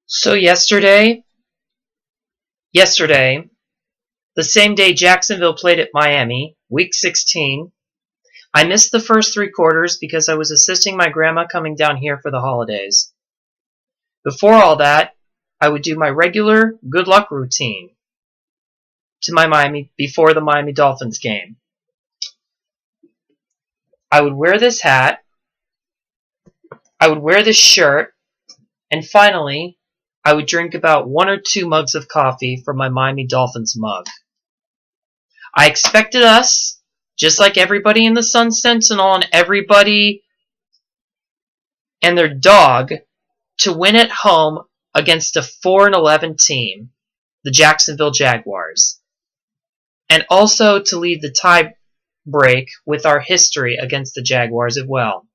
So yesterday, the same day Jacksonville played at Miami, week 16, I missed the first 3 quarters because I was assisting my grandma coming down here for the holidays. Before all that, I would do my regular good luck routine before the Miami Dolphins game. I would wear this hat, I would wear this shirt, and finally, I would drink about 1 or 2 mugs of coffee from my Miami Dolphins mug. I expected us, just like everybody in the Sun Sentinel and everybody and their dog, to win at home against a 4-11 team, the Jacksonville Jaguars, and also to lead the tie break with our history against the Jaguars as well.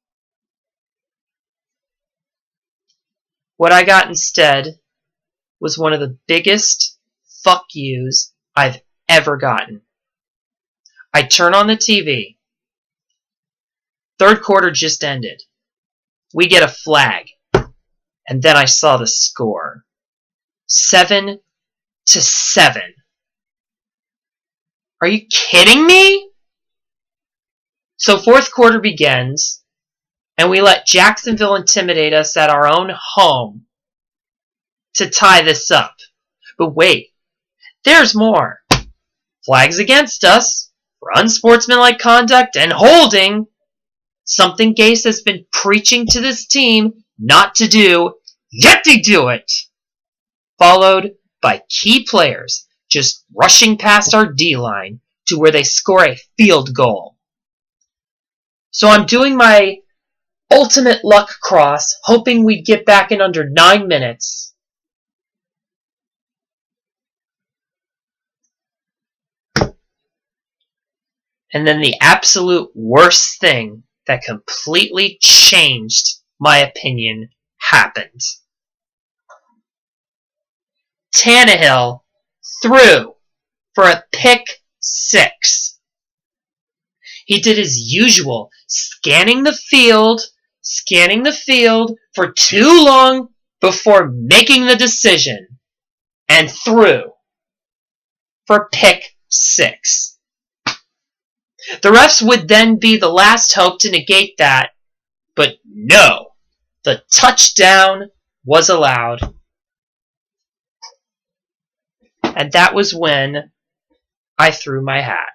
What I got instead was one of the biggest fuck yous I've ever gotten. I turn on the TV. 3rd quarter just ended. We get a flag. And then I saw the score. 7-7. Are you kidding me? So 4th quarter begins, and we let Jacksonville intimidate us at our own home to tie this up. But wait, there's more. Flags against us for unsportsmanlike conduct and holding, something Gase has been preaching to this team not to do, yet they do it. Followed by key players just rushing past our D-line to where they score a field goal. So I'm doing my ultimate luck cross, hoping we'd get back in under 9 minutes. And then the absolute worst thing that completely changed my opinion happened. Tannehill threw for a pick 6. He did his usual, scanning the field for too long before making the decision, and threw for pick 6. The refs would then be the last hope to negate that, but no, the touchdown was allowed. And that was when I threw my hat.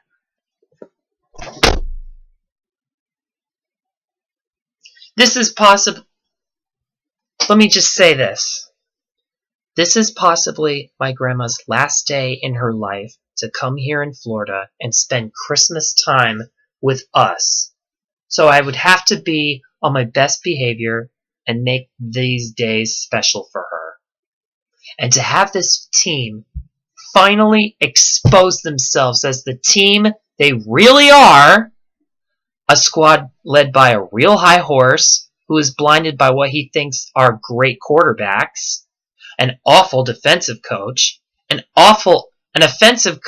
This is possible. Let me just say this. This is possibly my grandma's last day in her life to come here in Florida and spend Christmas time with us. So I would have to be on my best behavior and make these days special for her. And to have this team finally expose themselves as the team they really are, a squad led by a real high horse who is blinded by what he thinks are great quarterbacks, an awful defensive coach, an offensive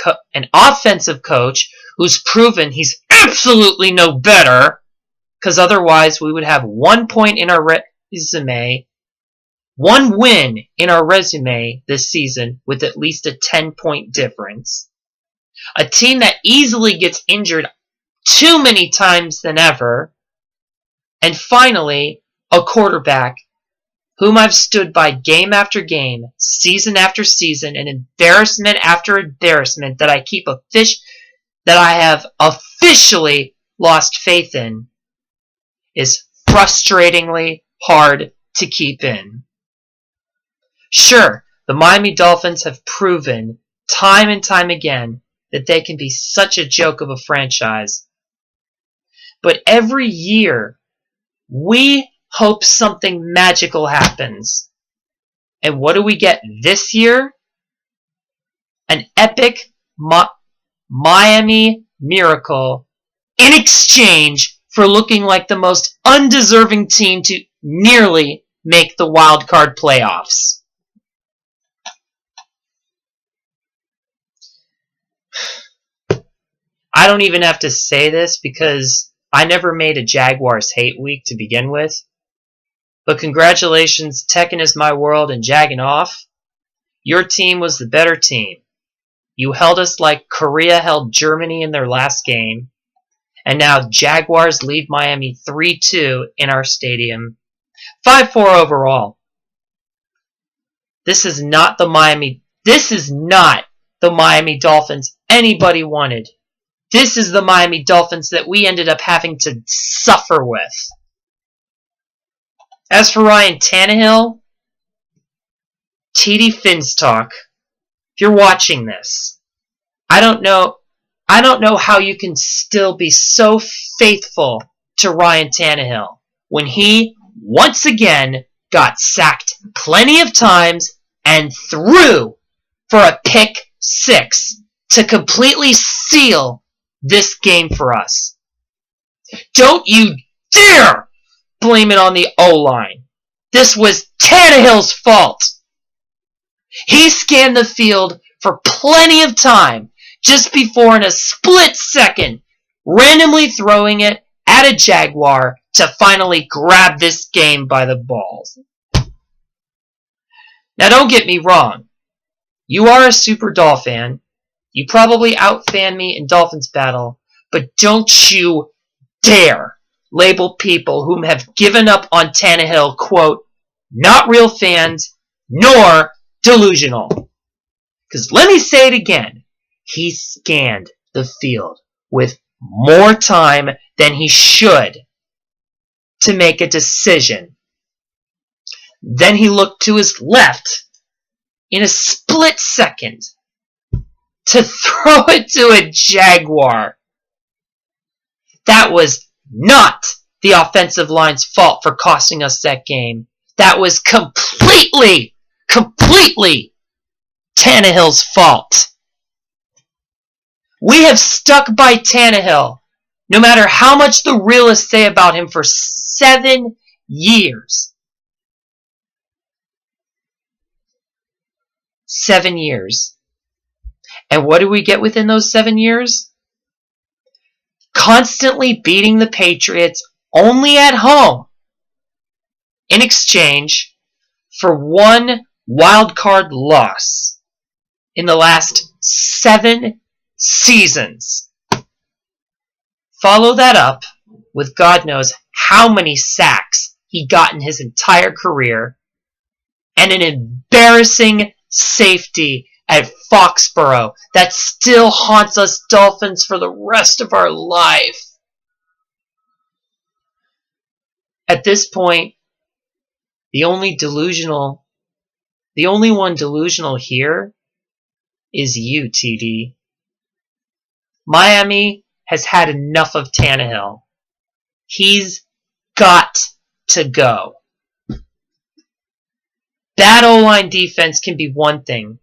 coach who's proven he's absolutely no better, because otherwise we would have 1 point in our resume, 1 win in our resume this season with at least a 10-point difference. A team that easily gets injured too many times than ever. And finally, a quarterback whom I've stood by game after game, season after season, and embarrassment after embarrassment that I have officially lost faith in, is frustratingly hard to keep in. Sure, the Miami Dolphins have proven time and time again that they can be such a joke of a franchise. But every year, we hope something magical happens. And what do we get this year? An epic Miami miracle in exchange for looking like the most undeserving team to nearly make the wild card playoffs. I don't even have to say this because I never made a Jaguars hate week to begin with. But congratulations, Tekken is my world and jagging off. Your team was the better team. You held us like Korea held Germany in their last game. And now Jaguars lead Miami 3-2 in our stadium. 5-4 overall. This is not the Miami Dolphins anybody wanted. This is the Miami Dolphins that we ended up having to suffer with. As for Ryan Tannehill, TD Finstock, if you're watching this, I don't know how you can still be so faithful to Ryan Tannehill when he, once again, got sacked plenty of times and threw for a pick six to completely seal this game for us. Don't you dare blame it on the O-line. This was Tannehill's fault. He scanned the field for plenty of time just before, in a split second, randomly throwing it at a Jaguar to finally grab this game by the balls. Now don't get me wrong. You are a super Doll fan. You probably out-fan me in Dolphins battle, but don't you dare label people whom have given up on Tannehill, quote, not real fans, nor delusional. Because let me say it again. He scanned the field with more time than he should to make a decision. Then he looked to his left in a split second to throw it to a Jaguar. That was not the offensive line's fault for costing us that game. That was completely Tannehill's fault. We have stuck by Tannehill, no matter how much the realists say about him, for 7 years. 7 years. And what do we get within those 7 years? Constantly beating the Patriots only at home in exchange for one wild card loss in the last 7 seasons. Follow that up with God knows how many sacks he got in his entire career and an embarrassing safety at Foxborough that still haunts us Dolphins for the rest of our life. At this point, the only one delusional here is you, TD. Miami has had enough of Tannehill. He's got to go. Bad O-line defense can be one thing,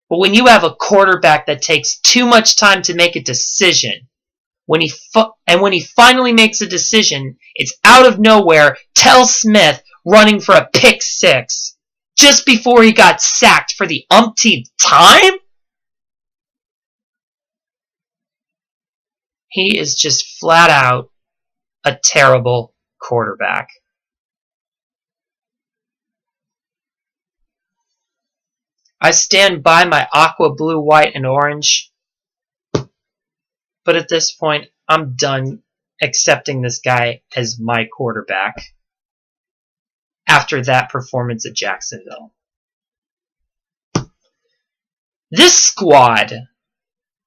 but when you have a quarterback that takes too much time to make a decision, when he finally makes a decision, it's out of nowhere, Tell Smith running for a pick six just before he got sacked for the umpteenth time? He is just flat out a terrible quarterback. I stand by my aqua blue, white, and orange. But at this point, I'm done accepting this guy as my quarterback after that performance at Jacksonville. This squad,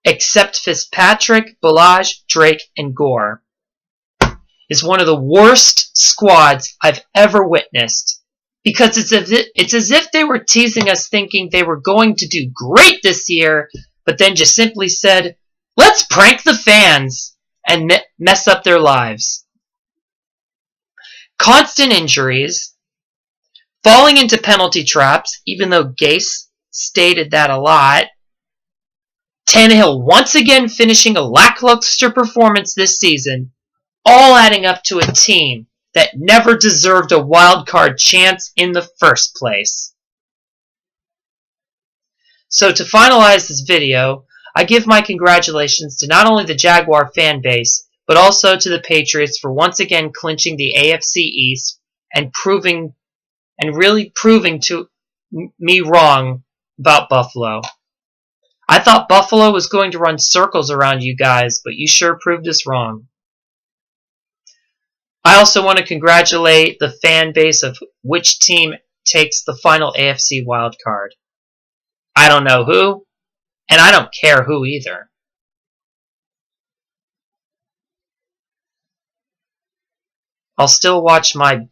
except Fitzpatrick, Ballage, Drake, and Gore, is one of the worst squads I've ever witnessed. Because it's as if they were teasing us, thinking they were going to do great this year, but then just simply said, let's prank the fans and mess up their lives. Constant injuries, falling into penalty traps, even though Gase stated that a lot, Tannehill once again finishing a lackluster performance this season, all adding up to a team that never deserved a wild card chance in the first place. So to finalize this video, I give my congratulations to not only the Jaguar fan base, but also to the Patriots for once again clinching the AFC East and really proving to me wrong about Buffalo. I thought Buffalo was going to run circles around you guys, but you sure proved us wrong. I also want to congratulate the fan base of which team takes the final AFC wildcard. I don't know who, and I don't care who either. I'll still watch my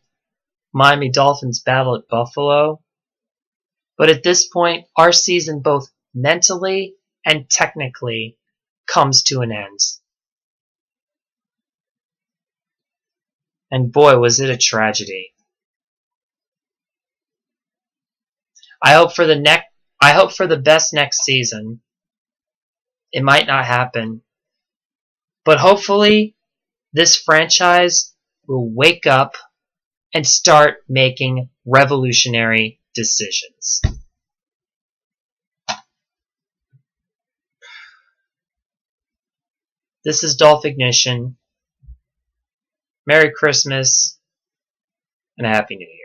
Miami Dolphins battle at Buffalo, but at this point, our season both mentally and technically comes to an end. And boy, was it a tragedy. I hope for the best next season. It might not happen, but hopefully this franchise will wake up and start making revolutionary decisions. This is Dolph Ignition. Merry Christmas and a Happy New Year.